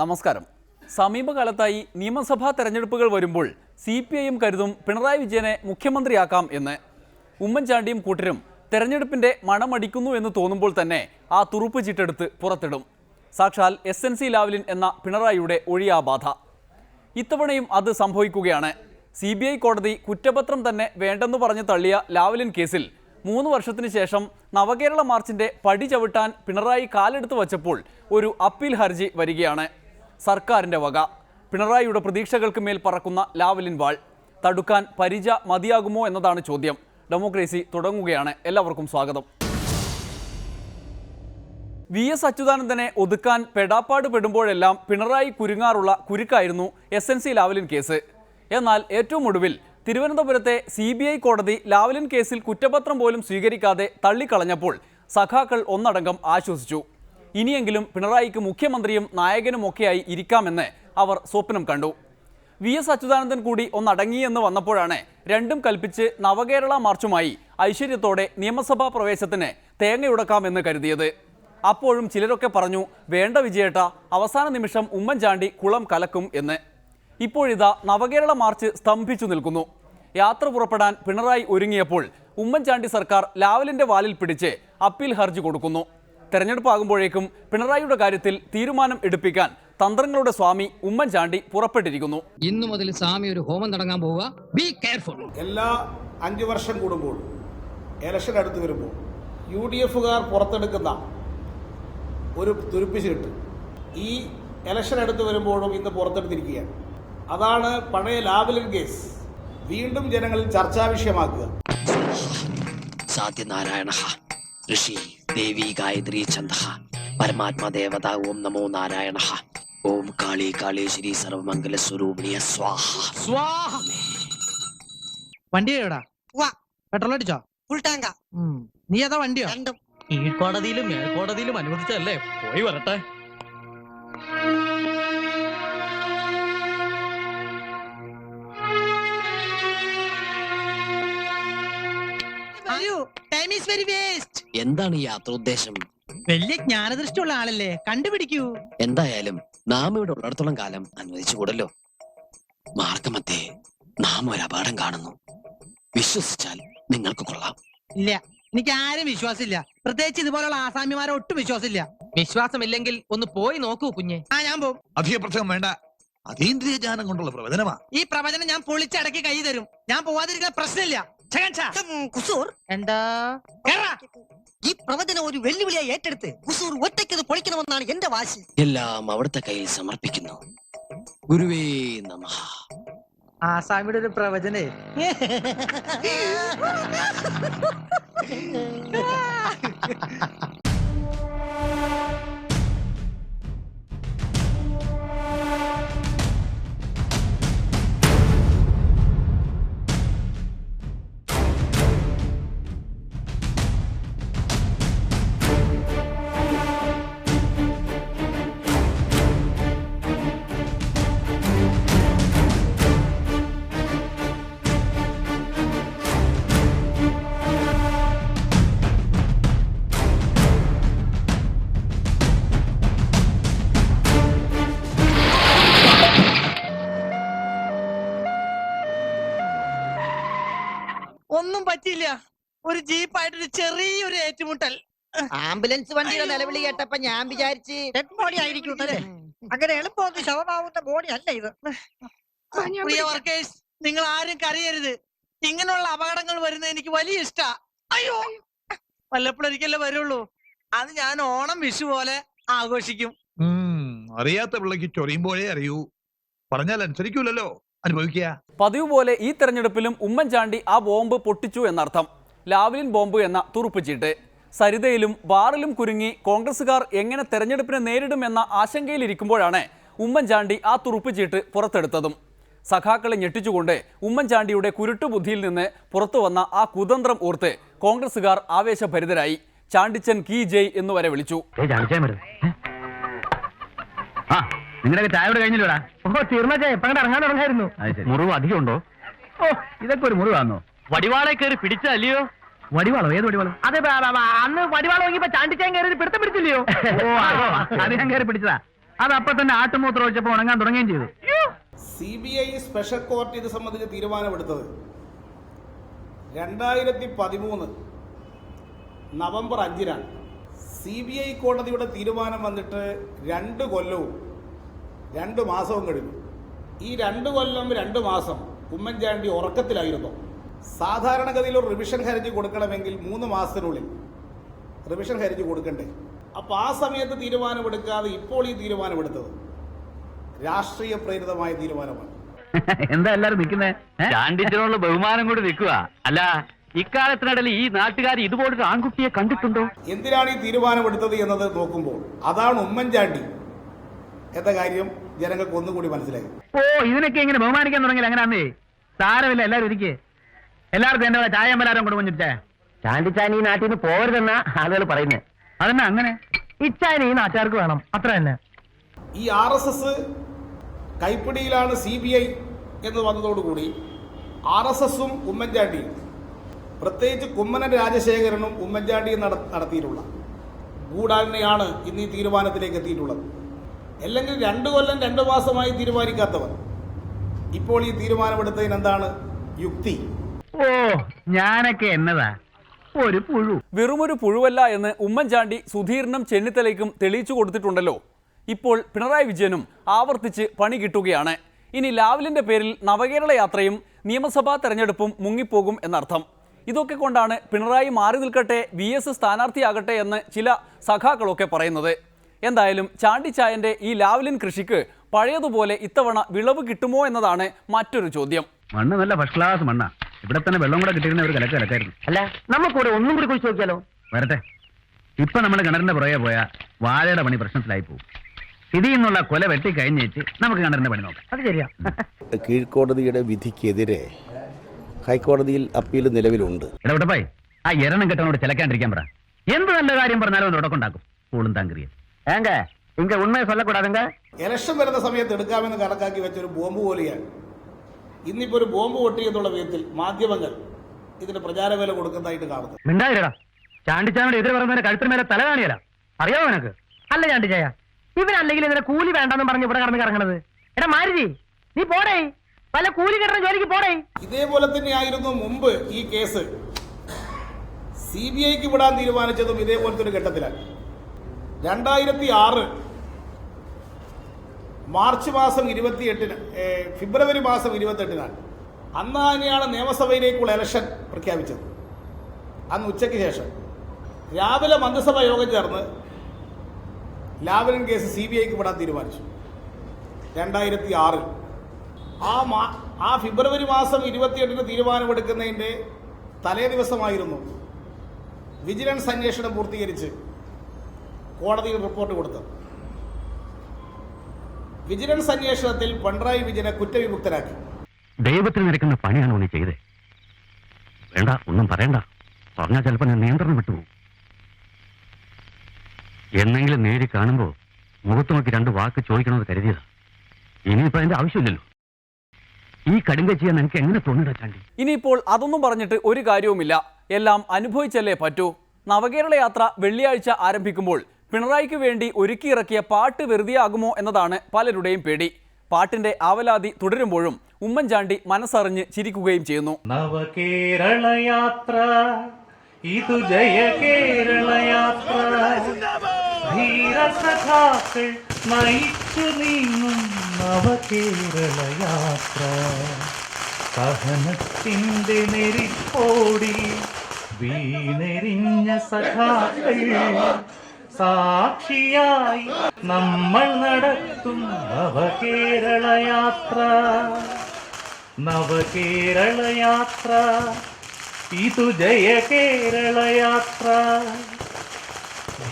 നമസ്കാരം. സമീപകാലത്തായി നിയമസഭാ തെരഞ്ഞെടുപ്പുകൾ വരുമ്പോൾ CPIM കരുതും പിണറായി വിജയനെ മുഖ്യമന്ത്രിയാക്കാം എന്ന്. ഉമ്മൻചാണ്ടിയും കൂട്ടരും തെരഞ്ഞെടുപ്പിന്റെ മണമടിക്കുന്നു എന്ന് തോന്നുമ്പോൾ തന്നെ ആ തുറുപ്പ് ചീട്ടെടുത്ത് പുറത്തിടും. സാക്ഷാൽ SNC ലാവ്ലിൻ എന്ന പിണറായിയുടെ ഒഴിയാബാധ. ഇത്തവണയും അത് സംഭവിക്കുകയാണ്. CBI കോടതി കുറ്റപത്രം തന്നെ വേണ്ടെന്ന് പറഞ്ഞ് തള്ളിയ ലാവ്ലിൻ കേസിൽ 3 വർഷത്തിന് ശേഷം നവകേരള മാർച്ചിന്റെ പടി ചവിട്ടാൻ പിണറായി കാലെടുത്ത് വച്ചപ്പോൾ ഒരു അപ്പീൽ ഹർജി വരികയാണ്. സർക്കാരിന്റെ വക. പിണറായിയുടെ പ്രതീക്ഷകൾക്ക് മേൽ പറക്കുന്ന ലാവ്ലിൻ വാൾ തടുക്കാൻ പരിച മതിയാകുമോ എന്നതാണ് ചോദ്യം. ഡെമോക്രസി തുടങ്ങുകയാണ്. എല്ലാവർക്കും സ്വാഗതം. VS അച്യുതാനന്ദനെ ഒതുക്കാൻ പെടാപ്പാട് പെടുമ്പോഴെല്ലാം പിണറായി കുരുങ്ങാറുള്ള കുരുക്കായിരുന്നു SNC ലാവ്ലിൻ കേസ്. എന്നാൽ ഏറ്റവും ഒടുവിൽ തിരുവനന്തപുരത്തെ CBI കോടതി ലാവ്ലിൻ കേസിൽ കുറ്റപത്രം പോലും സ്വീകരിക്കാതെ തള്ളിക്കളഞ്ഞപ്പോൾ സഖാക്കൾ ഒന്നടങ്കം ആശ്വസിച്ചു. ഇനിയെങ്കിലും പിണറായിക്ക് മുഖ്യമന്ത്രിയും നായകനുമൊക്കെയായി ഇരിക്കാമെന്ന് അവർ സ്വപ്നം കണ്ടു. VS അച്യുതാനന്ദൻ കൂടി ഒന്നടങ്ങിയെന്ന് വന്നപ്പോഴാണ് രണ്ടും കൽപ്പിച്ച് നവകേരള മാർച്ചുമായി ഐശ്വര്യത്തോടെ നിയമസഭാ പ്രവേശത്തിന് തേങ്ങയുടക്കാമെന്ന് കരുതിയത്. അപ്പോഴും ചിലരൊക്കെ പറഞ്ഞു, വേണ്ട വിജയേട്ട, അവസാന നിമിഷം ഉമ്മൻചാണ്ടി കുളം കലക്കും എന്ന്. ഇപ്പോഴിതാ നവകേരള മാർച്ച് സ്തംഭിച്ചു നിൽക്കുന്നു. യാത്ര പുറപ്പെടാൻ പിണറായി ഒരുങ്ങിയപ്പോൾ ഉമ്മൻചാണ്ടി സർക്കാർ ലാവ്ലിന്റെ വാലിൽ പിടിച്ച് അപ്പീൽ ഹർജി കൊടുക്കുന്നു. തെരഞ്ഞെടുപ്പാകുമ്പോഴേക്കും പിണറായിയുടെ കാര്യത്തിൽ തീരുമാനം എടുപ്പിക്കാൻ തന്ത്രങ്ങളുടെ സ്വാമി ഉമ്മൻചാണ്ടി പുറപ്പെട്ടിരിക്കുന്നു. ഇന്നു മുതൽ സ്വാമി ഒരു ഹോമം തുടങ്ങാൻ പോവുക. Be careful. എല്ലാ 5 വർഷം കൂടുമ്പോൾ ഇലക്ഷൻ അടുത്ത് വരുമ്പോൾ UDFകാർ പുറത്തെടുക്കുന്ന ഒരു തുരുപ്പിച്ചിട്ട് ഈ ഇലക്ഷൻ അടുത്ത് വരുമ്പോഴും ഇന്ന് പുറത്തെടുത്തിരിക്കുകയാണ്. അതാണ് പഴയ ലാവ്ലിൻ കേസ് വീണ്ടും ജനങ്ങളിൽ ചർച്ചാ വിഷയമാക്കുക. സാധ്യനാരായണ ഋഷി ദേവി ഗായത്രി ഛന്ദ പരമാത്മാ ദേവത ഓം നമോ നാരായണ ഓം കാളി കാളേശ്വരി സർവമംഗല സ്വരൂപിണിയ സ്വാഹ സ്വാഹ. വണ്ടി എവിടാ? പെട്രോൾ അടിച്ചോ? ഫുൾ ടാങ്കാ. നീ ഏതാ വണ്ടിയോ? കീഴ്ക്കോടതിയിലും മേൽക്കോടതിയിലും അനുവദിച്ചല്ലേ, പോയി വരട്ടെ. എന്താണ് ഈ യാത്രോദ്ദേശം? വലിയ ജ്ഞാനദൃഷ്ടിയുള്ള ആളല്ലേ, കണ്ടുപിടിക്കൂ. എന്തായാലും നാം ഇവിടെ ഉള്ളിടത്തോളം കാലം അനുവദിച്ചുകൂടല്ലോ. മാർഗമധ്യേ നാം ഒരു അപകടം കാണുന്നു. വിശ്വസിച്ചാൽ നിങ്ങൾക്ക് കൊള്ളാം. ഇല്ല, എനിക്ക് ആരും വിശ്വാസമില്ല. പ്രത്യേകിച്ച് ഇതുപോലുള്ള ആസാമിമാരെ ഒട്ടും വിശ്വാസമില്ല. വിശ്വാസമില്ലെങ്കിൽ ഒന്ന് പോയി നോക്കൂ കുഞ്ഞെ. ഞാൻ പോകും. അധിക പ്രസംഗം വേണ്ട. അതീന്ദ്രിയ ജ്ഞാനം കൊണ്ടുള്ള പ്രവചനമാ. ഈ പ്രവചനം ഞാൻ പൊളിച്ചടക്കി കൈ തരും. ഞാൻ പോവാതിരിക്കുന്ന പ്രശ്നമില്ല. എന്താ ഈ പ്രവചനം ഒരു വെല്ലുവിളിയായി ഏറ്റെടുത്ത് കുസൂർ ഒറ്റയ്ക്കത് പൊളിക്കണമെന്നാണ് എന്റെ വാശി. എല്ലാം അവിടുത്തെ കയ്യിൽ സമർപ്പിക്കുന്നു. ഗുരുവേ നമഃ. ആസാമിയുടെ ഒരു പ്രവചനേ. ഒന്നും പറ്റിയില്ല. ഒരു ജീപ്പായിട്ടൊരു ചെറിയൊരു ഏറ്റുമുട്ടൽ. ആംബുലൻസ് വണ്ടിയുടെ നിലവിളി കേട്ടപ്പോ ഞാൻ വിചാരിച്ച് ഡെഡ് ബോഡി ആയിരിക്കും. അങ്ങനെ എളുപ്പമൊന്നും ശവമാവുന്ന ബോഡി അല്ല ഇത്. പ്രിയ വർക്കേഴ്സ്, നിങ്ങൾ ആരും കരയരുത്. ഇങ്ങനെയുള്ള അപകടങ്ങൾ വരുന്നത് എനിക്ക് വലിയ ഇഷ്ടാ. അയ്യോ, വല്ലപ്പോഴൊരിക്കലേ വരുള്ളൂ. അത് ഞാൻ ഓണം വിഷു പോലെ ആഘോഷിക്കും. അറിയാത്ത പിള്ളക്ക് ചൊറിയുമ്പോഴേ അറിയൂ. പറഞ്ഞാൽ അനുസരിക്കൂലല്ലോ, അനുഭവിക്കുക. പതിവ് പോലെ ഈ തെരഞ്ഞെടുപ്പിലും ഉമ്മൻചാണ്ടി ആ ബോംബ് പൊട്ടിച്ചു എന്നർത്ഥം. ലാവ്ലിൻ ബോംബ് എന്ന തുറുപ്പ് ചീട്ട്. സരിതയിലും ബാറിലും കുരുങ്ങി കോൺഗ്രസുകാർ എങ്ങനെ തെരഞ്ഞെടുപ്പിനെ നേരിടുമെന്ന ആശങ്കയിലിരിക്കുമ്പോഴാണ് ഉമ്മൻചാണ്ടി ആ തുറുപ്പ് ചീട്ട് പുറത്തെടുത്തതും. സഖാക്കളെ ഞെട്ടിച്ചുകൊണ്ട് ഉമ്മൻചാണ്ടിയുടെ കുരുട്ടുബുദ്ധിയിൽ നിന്ന് പുറത്തു വന്ന ആ കുതന്ത്രം ഓർത്ത് കോൺഗ്രസുകാർ ആവേശഭരിതരായി. ചാണ്ടിച്ചൻ കീ ജയ് എന്ന് വരെ വിളിച്ചു. നിങ്ങളൊക്കെ ചായയോട് കഴിഞ്ഞില്ലടാ? തീർന്ന ചായ ഇപ്പൊ ഇറങ്ങാൻ തുടങ്ങായിരുന്നു. മുറിവ് അധികം ഉണ്ടോ? ഇതൊക്കെ ഒരു മുറിവാണോ? വടിവാളെ കയറി പിടിച്ചല്ലയോ? വടിവാളോ? ഏത് വടിവാളോ? അതെ, അന്ന് വടിവാളോ വാങ്ങിയപ്പോ ചാണ്ടിച്ചാൻ കയറി പിടുത്തം പിടിച്ചില്ലയോ? അത് ഞാൻ കയറി പിടിച്ചതാ. അത് അപ്പൊ തന്നെ ആട്ടുമൂത്രം ഒഴിച്ചപ്പോ ഉണങ്ങാൻ തുടങ്ങുകയും ചെയ്തു. CBI സ്പെഷ്യൽ കോർട്ട് ഇത് സംബന്ധിച്ച് തീരുമാനമെടുത്തത് 2013 നവംബർ 5-നാണ്. CBI കോടതിയുടെ തീരുമാനം വന്നിട്ട് 2 കൊല്ലവും 2 മാസവും കഴിഞ്ഞു. ഈ 2 കൊല്ലം 2 മാസം ഉമ്മൻചാണ്ടി ഉറക്കത്തിലായിരുന്നു. സാധാരണഗതിയിൽ ഒരു റിവിഷൻ ഹർജി കൊടുക്കണമെങ്കിൽ 3 മാസത്തിനുള്ളിൽ റിവിഷൻ ഹർജി കൊടുക്കണ്ടേ? അപ്പോൾ ആ സമയത്ത് തീരുമാനമെടുക്കാതെ ഇപ്പോൾ ഈ തീരുമാനമെടുത്തത് രാഷ്ട്രീയ പ്രേരിതമായ തീരുമാനമാണ്. എന്താ എല്ലാരും നിൽക്കുന്നേ? ചാണ്ടിച്ചനുള്ള ബഹുമാനം കൂടി നിൽക്കുക. അല്ല, ഇക്കാലത്തിനിടയിൽ ഈ നാട്ടുകാർ ഇതുപോലൊരു ആൺകുട്ടിയെ കണ്ടിട്ടുണ്ടോ? എന്തിനാണ് ഈ തീരുമാനമെടുത്തത് എന്നത് നോക്കുമ്പോൾ അതാണ് ഉമ്മൻചാണ്ടി എന്ന കാര്യം ജനങ്ങൾക്ക് ഒന്നുകൂടി മനസ്സിലായി. ഓ, ഇതിനൊക്കെ ഇങ്ങനെ ബഹുമാനിക്കാൻ തുടങ്ങിയില്ല. അങ്ങനെയാന്നേ സാരമില്ല, എല്ലാവരും ഇരിക്കേ. എല്ലാവർക്കും എന്റെ ചായ അമ്പലാരം കൊണ്ട് കൊണ്ടിട്ടേ. ചാണ്ടിച്ചാൻ ഈ നാട്ടിൽ നിന്ന് പോരുതെന്ന ആളുകൾ പറയുന്നത്. അതെന്നാ അങ്ങനെ? ഇച്ചാൻ ഈ നാട്ടുകാർക്ക് വേണം, അത്ര തന്നെ. ഈ RSS കൈപ്പിടിയിലാണ് CBI എന്ന് വന്നതോടുകൂടി RSSും ഉമ്മൻചാണ്ടിയും, പ്രത്യേകിച്ച് കുമ്മനം രാജശേഖരനും ഉമ്മൻചാണ്ടിയും നടത്തിയിട്ടുള്ള ഗൂഢാലോചനയാണ് ഇന്ന് ഈ തീരുമാനത്തിലേക്ക് എത്തിയിട്ടുള്ളത്. അല്ലെങ്കിൽ 2 കൊല്ലം 2 മാസമായി തീരുമാനിക്കാത്തവർ ഇപ്പോൾ ഈ തീരുമാനമെടുത്തതിന് എന്താണ് യുക്തി? ഓ, ഞാനൊക്കെ എന്നതാ ഒരു പുഴു. വെറുമൊരു പുഴുവല്ല എന്ന് ഉമ്മൻചാണ്ടി സുധീറിനും ചെന്നിത്തലയ്ക്കും തെളിയിച്ചു കൊടുത്തിട്ടുണ്ടല്ലോ. ഇപ്പോൾ പിണറായി വിജയനും ആവർത്തിച്ച് പണി കിട്ടുകയാണ്. ഇനി ലാവ്ലിൻ്റെ പേരിൽ നവകേരള യാത്രയും നിയമസഭാ തെരഞ്ഞെടുപ്പും മുങ്ങിപ്പോകും എന്നർത്ഥം. ഇതൊക്കെ കൊണ്ടാണ് പിണറായി മാറി നിൽക്കട്ടെ, VS സ്ഥാനാർത്ഥിയാകട്ടെ എന്ന് ചില സഖാക്കളൊക്കെ പറയുന്നത്. എന്തായാലും ചാണ്ടിച്ചായൻ്റെ ഈ ലാവ്ലിൻ കൃഷിക്ക് പഴയതുപോലെ ഇത്തവണ വിളവ് കിട്ടുമോ എന്നതാണ് മറ്റൊരു ചോദ്യം. മണ്ണ് നല്ല ഫസ്റ്റ് ക്ലാസ് മണ്ണാ. ഇവിടെ തന്നെ വെള്ളം കൂടെ കിട്ടിയിരുന്ന ഒരു കലക്കായിരുന്നു. അല്ല, നമുക്കിവിടെ ഒന്നും കൂടി കുഴിച്ച് നോക്കിയാലോ? വരട്ടെ. ഇപ്പൊ നമ്മൾ കിണറിന്റെ പുറകെ പോയാൽ വാഴയുടെ പണി പ്രശ്നത്തിലായി പോകും. ഇതിൽ നിന്നുള്ള കൊല വെട്ടി കഴിഞ്ഞേച്ച് നമുക്ക് കിണറിന്റെ പണി നോക്കാം. അത് ശരിയാ. കീഴ്ക്കോടതിയുടെ വിധിക്കെതിരെ ഹൈക്കോടതിയിൽ അപ്പീൽ നിലവിലുണ്ട്. ഇടപെട്ടപ്പായി ആ എരണം കെട്ടനോട് ചിലക്കാണ്ടിരിക്കാൻ പറ. എന്ത് നല്ല കാര്യം പറഞ്ഞാലും ഒന്ന് ഉടക്കുണ്ടാക്കും. പൂളും താങ്കരിയ ഏങ്ക ഇങ്ക ഉണ്മയെ ചൊല്ലക്കൂടാതെങ്ക. ഇലക്ഷൻ വരുന്ന സമയത്ത് എടുക്കാമെന്ന് കണക്കാക്കി വെച്ചൊരു ബോംബ് പോലെയാണ് ഇന്നിപ്പോ ഒരു ബോംബ് പൊട്ടി എന്നുള്ള വിധത്തിൽ മാധ്യമങ്ങൾ ഇതിന് പ്രചാരവേല കൊടുക്കുന്നതായിട്ട് കാണുന്നു. മിണ്ടായിരടാ. ചാണ്ടിച്ചായോട് എതിര് പറയുന്നവരെ കഴുത്തിന് മേലെ തല കാണിയല്ല. അറിയാമോ നിനക്ക്? അല്ല ചാണ്ടിച്ചായ, ഇവരല്ലെങ്കിൽ ഇതിനെ കൂലി വേണ്ടെന്ന് പറഞ്ഞ് ഇവിടെ കടന്ന് കറങ്ങണത്. എടാ മാരുതി, നീ പോടേ, പല കൂലി കിട്ടുന്ന ജോലിക്ക് പോടേ. ഇതേപോലെ തന്നെയായിരുന്നു മുമ്പ് ഈ കേസ് CBIക്ക് വിടാൻ തീരുമാനിച്ചതും ഇതേപോലത്തെ ഒരു ഘട്ടത്തിലാണ്. 2006 മാർച്ച് മാസം 28-ന് ഫെബ്രുവരി മാസം 28-നാണ്. അന്ന് തന്നെയാണ് നിയമസഭയിലേക്കുള്ള ഇലക്ഷൻ പ്രഖ്യാപിച്ചത്. അന്ന് ഉച്ചയ്ക്ക് ശേഷം രാവിലെ മന്ത്രിസഭ യോഗം ചേർന്ന് ലാവ്ലിൻ കേസ് CBIക്ക് വിടാൻ തീരുമാനിച്ചു. 2006 ആ ഫെബ്രുവരി മാസം 28-ന് തീരുമാനമെടുക്കുന്നതിൻ്റെ തലേ ദിവസമായിരുന്നു വിജിലൻസ് അന്വേഷണം പൂർത്തീകരിച്ച് കോടതിയിൽ റിപ്പോർട്ട് കൊടുത്തത്. വിജിലൻസ് അന്വേഷണത്തിൽ പിണറായി വിജയനെ കുറ്റവിമുക്തരാക്കി. ദൈവത്തിന് നിരക്കുന്ന പണിയാണോ നീ ചെയ്തേ? വേണ്ട, ഒന്നും പറയണ്ട. പറഞ്ഞാൽ ചിലപ്പോൾ ഞാൻ നിയന്ത്രണം വിട്ടുപോകും. എന്നെങ്കിലും നേരി കാണുമ്പോ മുഖത്ത് നോക്കി 2 വാക്ക് ചോദിക്കണമെന്ന് കരുതിയതാ. ഇനിയിപ്പോ അതിന്റെ ആവശ്യമില്ലല്ലോ. ഈ കടുങ്ക ചെയ്യാൻ എനിക്ക് എങ്ങനെ തോന്നിടാ ചാണ്ടി? ഇനിയിപ്പോൾ അതൊന്നും പറഞ്ഞിട്ട് ഒരു കാര്യവുമില്ല. എല്ലാം അനുഭവിച്ചല്ലേ പറ്റൂ. നവകേരള യാത്ര വെള്ളിയാഴ്ച ആരംഭിക്കുമ്പോൾ പിണറായിക്ക് വേണ്ടി ഒരുക്കിയിറക്കിയ പാട്ട് വെറുതെയാകുമോ എന്നതാണ് പലരുടെയും പേടി. പാട്ടിന്റെ ആവലാതി തുടരുമ്പോഴും ഉമ്മൻചാണ്ടി മനസ്സറിഞ്ഞ് ചിരിക്കുകയും ചെയ്യുന്നു. നവകേരള യാത്ര, ഇതു ജയ കേരള യാത്ര, ധീരസഖാക്കൾ നയിച്ചു നീങ്ങും നവകേരള യാത്ര, സഹനത്തിന്റെ നെരിപ്പോടി വീണെരിഞ്ഞ സഖാക്കൾ സാക്ഷിയായി നമ്മൾ നടത്തും നവകേരള യാത്ര, നവകേരള യാത്ര, ഇതു ജയ കേരള യാത്ര,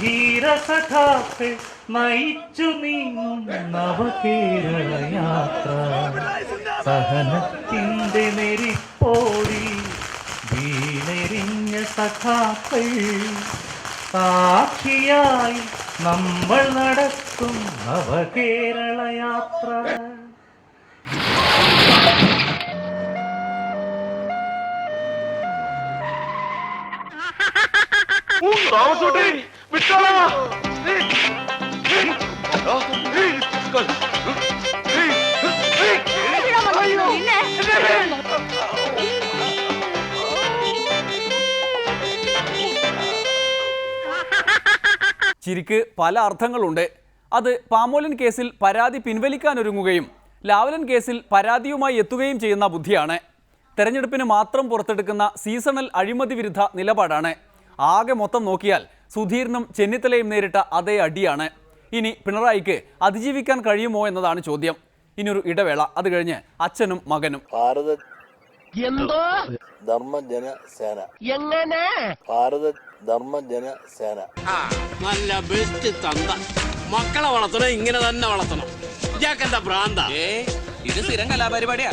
ധീരസഖാക്കൾ നയിച്ചു നീങ്ങും നവകേരള യാത്ര, സഹനത്തിന്റെ നെരിപ്പോടി വീണെരിഞ്ഞ സഖാക്കൾ സാക്ഷിയായി നമ്മൾ നടത്തും നവകേരള യാത്ര. വിട്ടോ ചിരിക്ക് പല അർത്ഥങ്ങളുണ്ട്. അത് പാമോലിൻ കേസിൽ പരാതി പിൻവലിക്കാനൊരുങ്ങുകയും ലാവ്ലിൻ കേസിൽ പരാതിയുമായി എത്തുകയും ചെയ്യുന്ന ബുദ്ധിയാണ്. തെരഞ്ഞെടുപ്പിന് മാത്രം പുറത്തെടുക്കുന്ന സീസണൽ അഴിമതി വിരുദ്ധ നിലപാടാണ്. ആകെ മൊത്തം നോക്കിയാൽ സുധീറിനും ചെന്നിത്തലയും നേരിട്ട അതേ അടിയാണ്. ഇനി പിണറായിക്ക് അതിജീവിക്കാൻ കഴിയുമോ എന്നതാണ് ചോദ്യം. ഇനിയൊരു ഇടവേള, അത് കഴിഞ്ഞ് അച്ഛനും മകനും. ഭാരത ധർമ്മജന സേന എങ്ങനെ ഭാരത ധർമ്മജന സേന നല്ല ബെസ്റ്റ് തന്ത. മക്കളെ വളർത്തണം, ഇങ്ങനെ തന്നെ വളർത്തണം. ഇയാൾക്കെന്താ ഭ്രാന്ത? ഇത് സ്ഥിരം കലാപരിപാടിയാ.